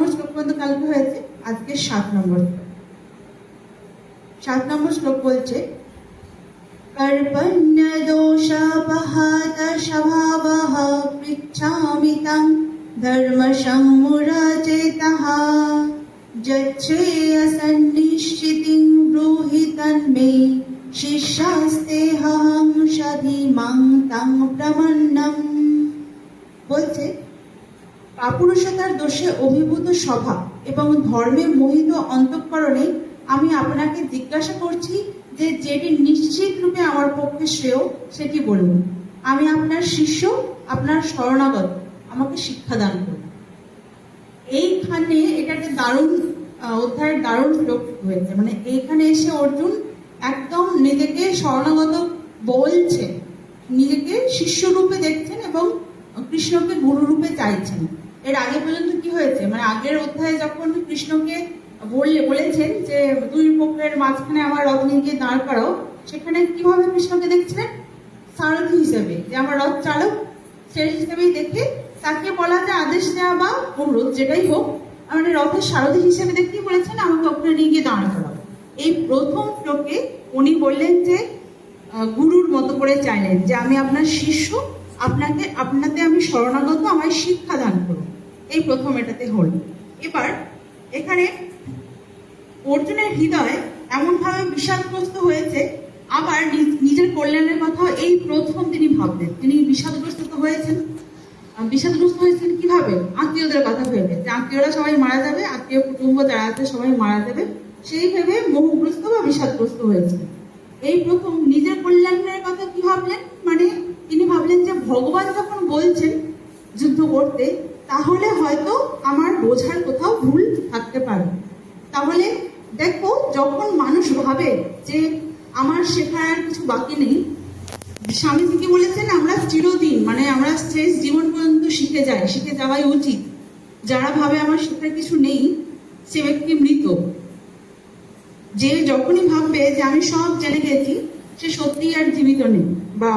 নম্বর শ্লোক পর্যন্ত কালকে হয়েছে, আজকে 7 নম্বর শ্লোক। 7 নম্বর শ্লোক বলছে, কর্পণ্য দোষাপহাত স্বভাবঃ পৃচ্ছামি তং ধর্ম সংমুরাচেতঃ যচ্ছেয়সন্নিশ্চিতিং ব্রূহি তন্মে শিষ্যাস্তেহং সধিমাং তং প্রমন্নম। বলছে, কাপুরুষতার দোষে অভিভূত স্বভাব এবং ধর্মে মোহিত অন্তঃকরণে আমি আপনাকে জিজ্ঞাসা করছি যে যেটি নিশ্চিত রূপে আমার পক্ষে শ্রেয় সেটি বলুন। আমি আপনার শিষ্য, আপনার শরণাগত, আমাকে শিক্ষা দান করুন। এইখানে এটা একটা দারুণ অধ্যায়ের দারুণ শ্লোক হয়েছে। মানে এইখানে এসে অর্জুন একদম নিজেকে শরণাগত বলছে, নিজেকে শিষ্য রূপে দেখছেন এবং কৃষ্ণকে গুরু রূপে চাইছেন। এর আগে পর্যন্ত কি হয়েছে, মানে আগের অধ্যায়ে যখন কৃষ্ণকে বলেছেন যে দুই পক্ষের মাঝখানে আমার রথ নিয়ে গিয়ে দাঁড় করাও, সেখানে কিভাবে কৃষ্ণকে দেখছিলেন? সারথি হিসেবে, যে আমার রথ চালক সেই হিসেবেই দেখে তাকে বলা যে আদেশ দেওয়া বা অনুরোধ যেটাই হোক, মানে রথের সারথি হিসেবে দেখেই বলেছেন আমাকে ওখানে নিয়ে গিয়ে দাঁড় করাও। এই প্রথম শ্লোকে উনি বললেন যে গুরুর মতো করে চাইলেন যে আমি আপনার শিষ্য, আপনাতে আমি শরণাগত, আমায় শিক্ষা দান করুন। এই প্রথম এটাতে হল। এবার এখানে অর্জুনের হৃদয় এমনভাবে বিষাদগ্রস্ত হয়েছে, আবার নিজের কল্যাণের কথা এই প্রথম তিনি ভাবলেন। তিনি বিষাদগ্রস্ত হয়েছেন। বিষাদগ্রস্ত হয়েছেন কিভাবে? আত্মীয়দের কথা ভেবে, যে আত্মীয়রা সবাই মারা যাবে, আত্মীয় কুটুম্ব যারা আছে সবাই মারা যাবে, সেই ভেবে মোহগ্রস্ত বা বিষাদগ্রস্ত হয়েছেন। এই প্রথম নিজের কল্যাণের কথা কি ভাবলেন? মানে তিনি ভাবলেন যে ভগবান যখন বলছেন যুদ্ধ করতে, তাহলে হয়তো আমার বোঝার কোথাও ভুল থাকতে পারে। তাহলে দেখো, যখন মানুষ ভাবে যে আমার শেখার আর কিছু বাকি নেই, স্বামীজি কি বলেছেন, আমরা চিরদিন, মানে আমরা শেষ জীবন পর্যন্ত শিখে যাওয়াই উচিত। যারা ভাবে আমার শেখার কিছু নেই, সে ব্যক্তি মৃত। যে যখনই ভাববে যে আমি সব জেনে গেছি, সে সত্যি আর জীবিত নেই, বা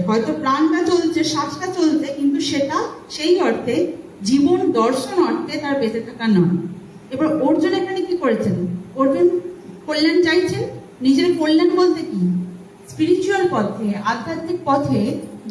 হয়তো প্রাণটা চলছে, শ্বাসটা চলছে, কিন্তু সেটা সেই অর্থে জীবন দর্শন অর্থে তার বেঁচে থাকা নয়। এবার অর্জুন এখানে কি করেছেন? অর্জুন কল্যাণ চাইছেন। নিজের কল্যাণ বলতে কি? স্পিরিচুয়াল পথে, আধ্যাত্মিক পথে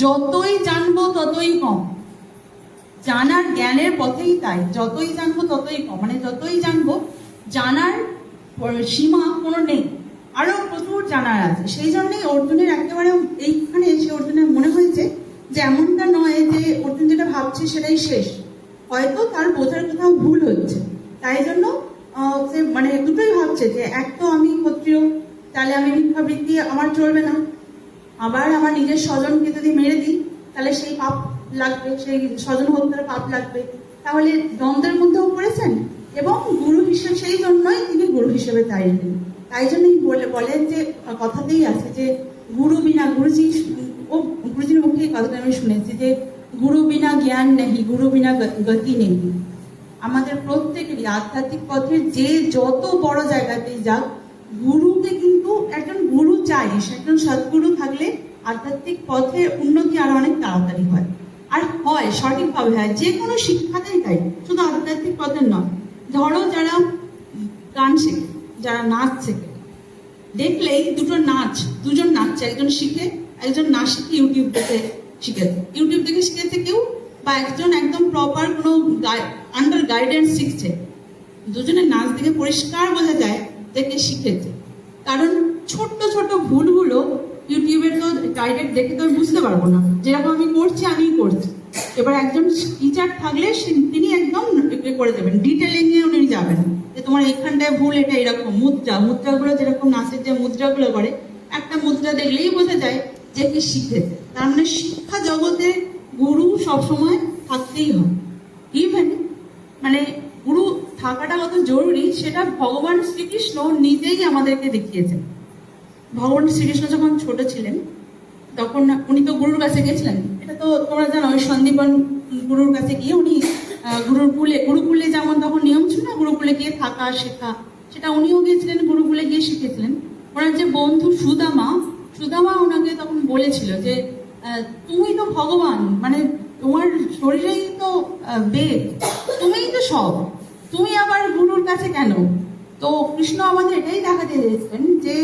যতই জানবো ততই কম। জানার জ্ঞানের পথেই তাই, যতই জানবো ততই কম। মানে যতই জানবো, জানার সীমা কোনো নেই, আরো প্রচুর জানার আছে। সেই জন্যই অর্জুনের একেবারে এইখানে এসে অর্জুনের মনে হয়েছে যে এমনটা নয় যে অর্জুন যেটা ভাবছে সেটাই শেষ, হয়তো তার বোঝার কোথাও ভুল হচ্ছে। তাই জন্য সে মানে দুটোই ভাবছে যে এক তো আমি ক্ষত্রিয়, তাহলে আমি ভিক্ষাবৃত্তি আমার চলবে না, আবার আমার নিজের স্বজনকে যদি মেরে দিই তাহলে সেই পাপ লাগবে, সেই স্বজন হত্যার পাপ লাগবে। তাহলে দ্বন্দ্বের মধ্যেও পড়েছেন, এবং গুরু হিসেবে সেই জন্যই তিনি গুরু হিসেবে চাইলেন। তাই জন্যই বলেন যে কথাতেই আছে যে গুরু বিনা, গুরুজির মুখে এই কথাটা আমি শুনেছি যে গুরু বিনা জ্ঞান নেই, গুরু বিনা গতি নেই। আমাদের প্রত্যেকেরই আধ্যাত্মিক পথের যে যত বড় জায়গাতেই যাক, গুরুকে কিন্তু একজন গুরু চাই। একজন সদ্গুরু থাকলে আধ্যাত্মিক পথে উন্নতি আরো অনেক তাড়াতাড়ি হয়, আর হয় সঠিকভাবে হয়। যে কোনো শিক্ষাতেই তাই, শুধু আধ্যাত্মিক পথের নয়। ধরো যারা গান শেখে, যারা নাচ শেখে, দেখলেই দুজন নাচছে, একজন শিখে, একজন না শিখে ইউটিউব দেখে শিখেছে কেউ, বা একজন একদম প্রপার কোনো আন্ডার গাইডেন্স শিখছে। দুজনের নাচ দেখে পরিষ্কার বোঝা যায় যে কে শিখেছে। কারণ ছোট্ট ছোট ভুলগুলো ইউটিউবের তো গাইডেড দেখে তো আমি বুঝতে পারবো না, যেরকম আমি করছি আমিই করছি। এবার একজন টিচার থাকলে তিনি একদম করে দেবেন, ডিটেলিং এ উনি যাবেন যে তোমার এখানটায় ভুল, এটা এরকম। মুদ্রাগুলো যেরকম নাচের যে মুদ্রাগুলো করে, একটা মুদ্রা দেখলেই বোঝা যায় যে কি শিখেছে। তার মানে শিক্ষা জগতে গুরু সবসময় থাকতেই হয়। ইভেন মানে গুরু থাকাটা কত জরুরি সেটা ভগবান শ্রীকৃষ্ণ নিজেই আমাদেরকে দেখিয়েছেন। ভগবান শ্রীকৃষ্ণ যখন ছোট ছিলেন তখন উনি তো গুরুর কাছে গেছিলেন, এটা তো তোমরা জানো। ওই সন্দীপন গুরুর কাছে গিয়ে উনি গুরুকুলে যেমন তখন নিয়ম ছিল না, গুরুকুলে গিয়ে থাকা শেখা, সেটা উনিও গিয়েছিলেন, গুরুকুলে গিয়ে শিখেছিলেন। ওনার যে বন্ধু সুদামা ওনাকে তখন বলেছিল যে তুমি তো ভগবান, মানে তোমার শরীরেই তো বেদ, তুমিই তো সব, তুমি আবার গুরুর কাছে কেন? তো কৃষ্ণ আমাদের এটাই দেখাতে চেয়েছেন যে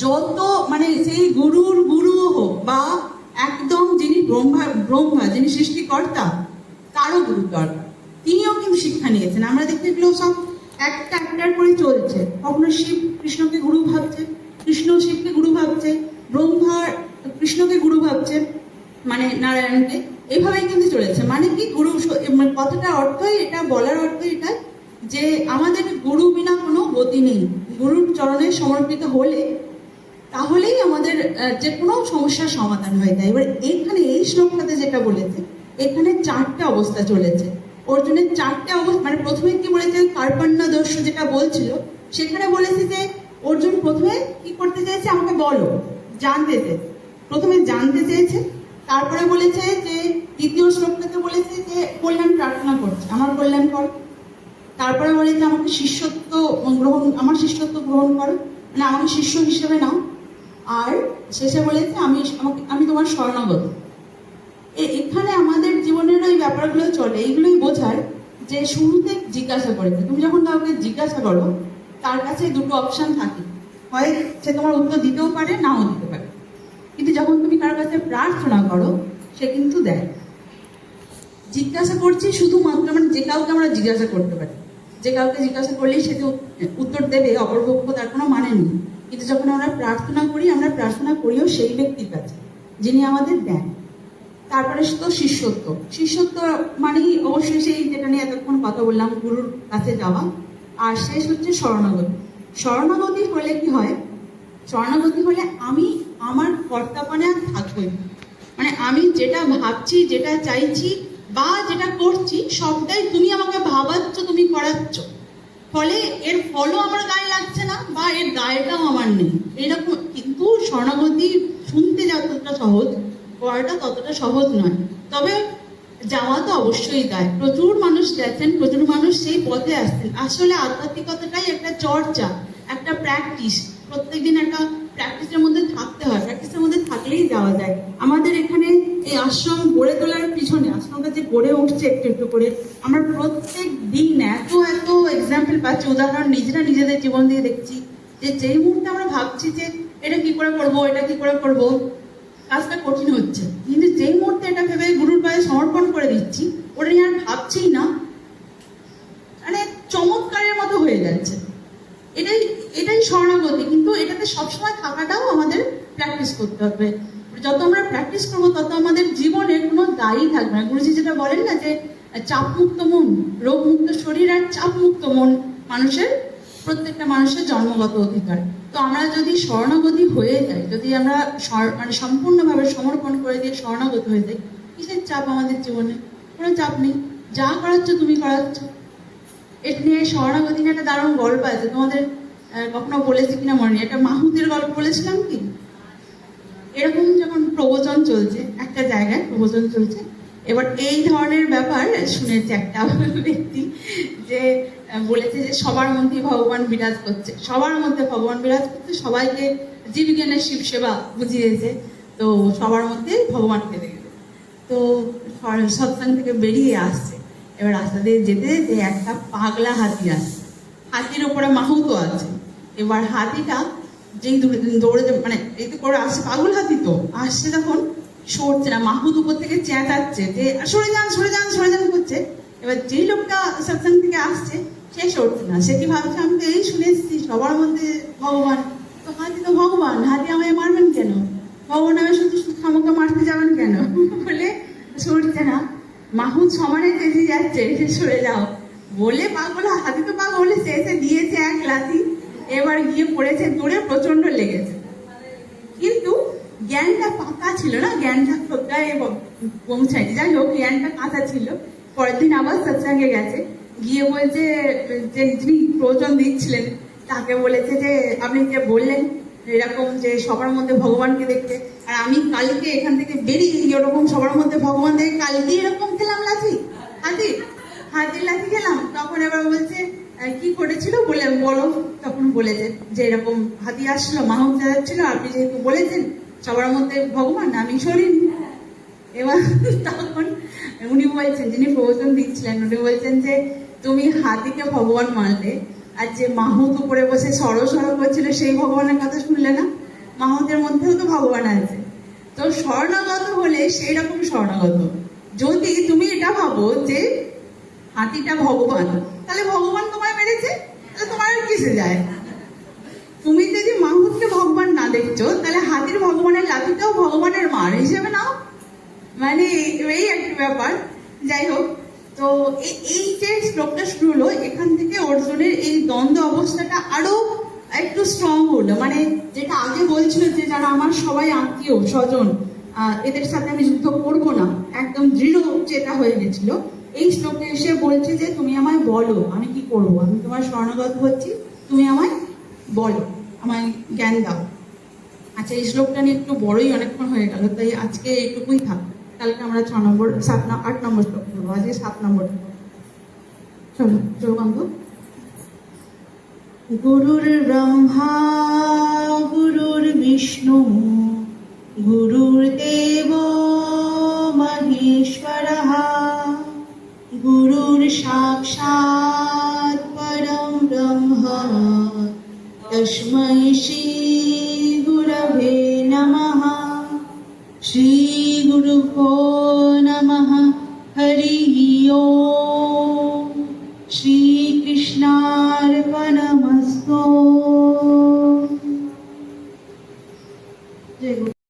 যত মানে সেই গুরুর গুরু হোক বা একদম যিনি ব্রহ্মা যিনি সৃষ্টিকর্তা, কারো গুরু দরকার। তিনিও কিন্তু শিক্ষা নিয়েছেন। আমরা দেখতে পেলেও সব একটার করে চলছে। কখনো শিব কৃষ্ণকে গুরু ভাবছে, কৃষ্ণ শিবকে গুরু ভাবছে, ব্রহ্মা কৃষ্ণকে গুরু ভাবছে, মানে নারায়ণকে। এইভাবেই কিন্তু চলেছে। মানে কি গুরু কথাটা অর্থই এটা, বলার অর্থ এটা যে আমাদের গুরু বিনা কোনো গতি নেই। গুরুর চরণে সমর্পিত হলে তাহলেই আমাদের যে কোনো সমস্যার সমাধান হয়ে যায়। এবার এখানে এই শ্লোকটাতে যেটা বলেছে, এখানে 4টে অবস্থা চলেছে। অর্জুনের 4টে অবস্থা, মানে প্রথমে কি বলেছে কার্পণ্য দোষ যেটা বলছিল, সেখানে বলেছে যে অর্জুন প্রথমে কি করতে চাইছে, আমাকে বলো, জানতে চেয়েছে। প্রথমে জানতে চেয়েছে, তারপরে বলেছে যে দ্বিতীয় শ্লোকটাতে বলেছে যে কল্যাণ প্রার্থনা করছে, আমার কল্যাণ কর। তারপরে বলেছে আমাকে শিষ্যত্ব গ্রহণ, আমার শিষ্যত্ব গ্রহণ করো, মানে আমাকে শিষ্য হিসেবে নাও। আর শেষে বলেছে আমি তোমার শরণাগত। এখানে আমাদের জীবনের ওই ব্যাপারগুলো চলে, এইগুলোই বোঝার যে শুরুতে জিজ্ঞাসা করেছে। তুমি যখন কাউকে জিজ্ঞাসা করো, তার কাছে দুটো অপশন থাকে, হয় সে তোমার উত্তর দিতেও পারে, নাও দিতে পারে। কিন্তু যখন তুমি কার কাছে প্রার্থনা করো, সে কিন্তু দেয়। জিজ্ঞাসা করছি শুধুমাত্র, মানে যে কাউকে আমরা জিজ্ঞাসা করতে পারি, যে কাউকে জিজ্ঞাসা করলেই সে যে উত্তর দেবে অপরপক্ষ, তার কোনো মানে নেই। কিন্তু যখন আমরা প্রার্থনা করি, আমরা প্রার্থনা করিও সেই ব্যক্তির কাছে যিনি আমাদের দেন। তারপরে তো শিষ্যত্ব মানেই অবশ্যই সেই যেটা নিয়ে এতক্ষণ কথা বললাম, গুরুর কাছে যাওয়া। আর শেষ হচ্ছে শরণাগতি। শরণাগতি হলে কি হয়? শরণাগতি হলে আমি আমার কর্তাপনে আর থাকবোই, মানে আমি যেটা ভাবছি, যেটা চাইছি বা যেটা করছি, সবটাই তুমি আমাকে ভাবাচ্ছ, তুমি করাচ্ছ। ফলে এর ফলও আমার গায়ে লাগছে না, বা এর গায়েটাও আমার নেই, এরকম। কিন্তু শরণাগতি শুনতে যতটা সহজ, করাটা ততটা সহজ নয়। তবে যাওয়া তো অবশ্যই দেয়। প্রচুর মানুষ গেছেন, প্রচুর মানুষ সেই পথে আসছেন। আসলে আধ্যাত্মিকতাটাই একটা চর্চা, একটা প্র্যাকটিস। প্রত্যেকদিন একটা প্র্যাকটিসের মধ্যে থাকতে হয়, প্র্যাকটিসের মধ্যে থাকলেই যাওয়া যায়। আমাদের এখানে এই আশ্রম গড়ে তোলার পিছনে, আশ্রমটা যে গড়ে উঠছে একটু একটু করে, আমরা প্রত্যেক দিন এত এক্সাম্পল পাচ্ছি, উদাহরণ নিজেদের জীবন দিয়ে দেখছি, যে যেই মুহূর্তে আমরা ভাবছি যে এটা কি করে করবো, এটা কি করে করবো, কাজটা কঠিন হচ্ছে, কিন্তু যেই মুহূর্তে এটা ভেবে গুরুর পায়ে সমর্পণ করে দিচ্ছি, ওটা নিয়ে আর ভাবছিই না, মানে চমৎকারের মতো হয়ে যাচ্ছে। এটাই শরণাগতি। কিন্তু এটাতে সবসময় থাকাটাও আমাদের প্র্যাকটিস করতে হবে। যত আমরা প্র্যাকটিস করবো, তত আমাদের জীবনে কোনো দায়ী থাকবে না। গুরুজি যেটা বলেন না, যে চাপমুক্ত মন, রোগমুক্ত শরীর আর চাপমুক্ত মন প্রত্যেকটা মানুষের জন্মগত অধিকার। তো আমরা যদি শরণাগতি হয়ে যাই, যদি আমরা মানে সম্পূর্ণভাবে সমর্পণ করে দিয়ে শরণাগত হয়ে যাই, কিসের চাপ আমাদের জীবনে? কোনো চাপ নেই, যা করাচ্ছ তুমি করাচ্ছ। এটা নিয়ে শরণাগতি নিয়ে একটা দারুণ গল্প আছে, তোমাদের কখনো বলেছি কিনা মনে নেই। একটা মাহুতের গল্প বলেছিলাম কি? এরকম যখন প্রবচন চলছে, একটা জায়গায় প্রবচন চলছে, এবার এই ধরনের ব্যাপার শুনেছে একটা ব্যক্তি, যে বলেছে যে সবার মধ্যে ভগবান বিরাজ করছে, সবার মধ্যে ভগবান বিরাজ করছে, সবাইকে জীবজ্ঞানের শিব সেবা বুঝিয়েছে, তো সবার মধ্যে ভগবানকে দেখেছে। তো সৎসঙ্গ থেকে বেরিয়ে আসছে, এবার রাস্তা দিয়ে যেতে যেতে একটা পাগলা হাতি আসছে, হাতির উপরে মাহুতো আছে। এবার হাতিটা যেই দৌড়ে মানে এই তো করে আসছে, পাগল হাতি তো আসছে, যখন সরছে না, মাহুত উপর থেকে চেঁচাচ্ছে যে সরে যান সরে যান সরে যান করছে। এবার যেই লোকটা সৎসঙ্গ থেকে আসছে, সে সরছে না। সে কি ভাবছে, আমি তো এই শুনে এসেছি সবার মধ্যে ভগবান, তো হাতি তো ভগবান, হাতি আমায় মারবেন কেন, ভগবান আমি শুধু খামোকা মারতে যাবেন কেন, বলে সরছে না। মাহুত সমানে চেঁচিয়ে যাচ্ছে যে সরে যাও বলে, পাগল হাতি তো পাগল বলে সে এসে দিয়েছে এক লাথি, এবার গিয়ে পড়েছে দূরে, প্রচন্ড লেগেছে। কিন্তু জ্ঞানটা পাকা ছিল না, জ্ঞানটা খোদ্দায় পৌঁছায়নি। যাই হোক, জ্ঞানটা কাঁচা ছিল। পরের দিন আবার সৎসঙ্গে গেছে, গিয়ে বলছে যে যিনি প্রবচন দিচ্ছিলেন তাকে বলেছে যে আপনি যে বললেন এরকম যে সবার মধ্যে ভগবানকে দেখতে, আর আমি কালকে এখান থেকে বেরিয়ে এরকম সবার মধ্যে ভগবান দেখে কালকে এরকম খেলাম লাঠি, হাতির লাঠি খেলাম। তখন এবার বলছে কি করেছিল বলে বলো। তখন বলেছে যে এরকম হাতি আসছিল, মাহুত যাচ্ছিল, আপনি যেহেতু বলেছেন সবার মধ্যে ভগবান, আমি সরিনি। এবার তখন উনি বলছেন, যিনি প্রবচন দিচ্ছিলেন, উনি বলছেন যে তো তুমি হাতিকে ভগবান মানলে, আর যে মাহুত উপরে বসে সরো করছিল সেই ভগবানের কথা শুনলে না? মাহুতের মধ্যেও তো ভগবান আছে। তো শরণাগত হলে সেই রকম শরণাগত। যদি তুমি এটা ভাবো যে হাতিটা ভগবান, তাহলে ভগবান তোমায় মেরেছে, তাহলে তোমার আর কিসে যায়? তুমি যদি মাহুতকে ভগবান না দেখছো, তাহলে হাতির ভগবানের লাঠিটাও ভগবানের মার হিসেবে নাও। মানে এই একটা ব্যাপার। যাই হোক, তো এই যে শ্লোকটা শুরু হলো, এখান থেকে অর্জুনের এই দ্বন্দ্ব অবস্থাটা আরো একটু স্ট্রং হলো। মানে যেটা আগে বলছিল যে যারা আমার সবাই আত্মীয় স্বজন, এদের সাথে আমি যুদ্ধ করবো না, একদম দৃঢ় চেতা হয়ে গেছিল, এই শ্লোকে এসে বলছে যে তুমি আমায় বলো আমি কি করব, আমি তোমার শরণাগত হচ্ছি, তুমি আমায় বলো, আমায় জ্ঞান দাও। আচ্ছা, এই শ্লোকটা নিয়ে একটু বড়ই অনেকক্ষণ হয়ে গেল, তাই আজকে এইটুকুই থাক। কালকে আমরা 8 নম্বর শ্লোক করবো, আজকে 7 নম্বর। চলো চলো বন্ধু। গুরুর ব্রহ্মা গুরুর বিষ্ণু গুরুর্দেব মহেশ্বরঃ গুরুর সাক্ষাৎ পরম ব্রহ্ম তস্मै শ্রী গুরবে নমঃ। শ্রী গুরুভ্যো নমঃ। হরি ওম।